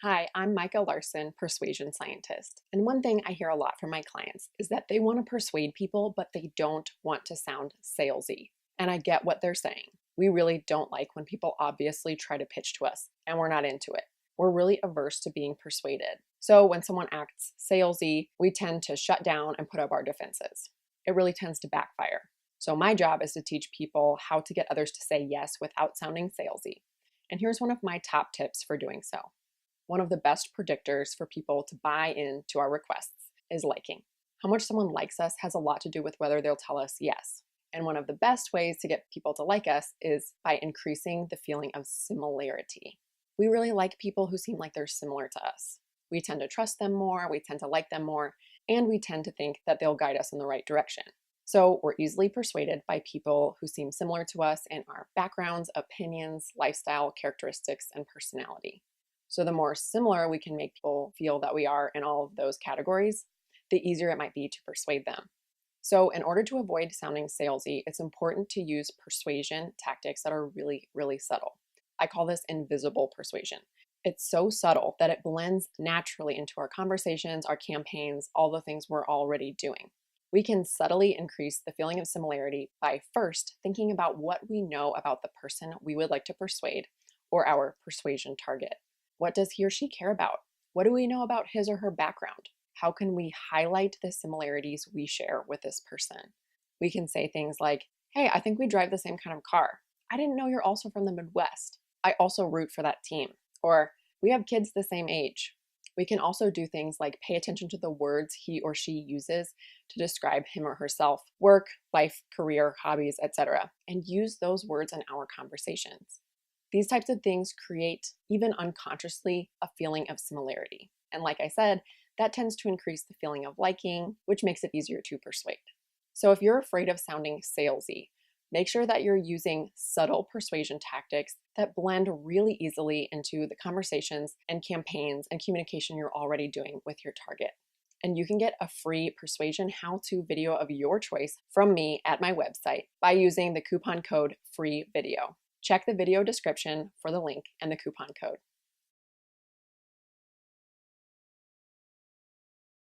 Hi, I'm Micah Larsen, persuasion scientist. And one thing I hear a lot from my clients is that they want to persuade people, but they don't want to sound salesy. And I get what they're saying. We really don't like when people obviously try to pitch to us, and we're not into it. We're really averse to being persuaded. So when someone acts salesy, we tend to shut down and put up our defenses. It really tends to backfire. So my job is to teach people how to get others to say yes without sounding salesy. And here's one of my top tips for doing so. One of the best predictors for people to buy into our requests is liking. How much someone likes us has a lot to do with whether they'll tell us yes. And one of the best ways to get people to like us is by increasing the feeling of similarity. We really like people who seem like they're similar to us. We tend to trust them more, we tend to like them more, and we tend to think that they'll guide us in the right direction. So we're easily persuaded by people who seem similar to us in our backgrounds, opinions, lifestyle, characteristics, and personality. So the more similar we can make people feel that we are in all of those categories, the easier it might be to persuade them. So in order to avoid sounding salesy, it's important to use persuasion tactics that are really, really subtle. I call this invisible persuasion. It's so subtle that it blends naturally into our conversations, our campaigns, all the things we're already doing. We can subtly increase the feeling of similarity by first thinking about what we know about the person we would like to persuade, or our persuasion target. What does he or she care about? What do we know about his or her background? How can we highlight the similarities we share with this person? We can say things like, hey, I think we drive the same kind of car. I didn't know you're also from the Midwest. I also root for that team. Or we have kids the same age. We can also do things like pay attention to the words he or she uses to describe him or herself, work, life, career, hobbies, etc., and use those words in our conversations. These types of things create, even unconsciously, a feeling of similarity. And like I said, that tends to increase the feeling of liking, which makes it easier to persuade. So if you're afraid of sounding salesy, make sure that you're using subtle persuasion tactics that blend really easily into the conversations and campaigns and communication you're already doing with your target. And you can get a free persuasion how-to video of your choice from me at my website by using the coupon code FREEVIDEO. Check the video description for the link and the coupon code.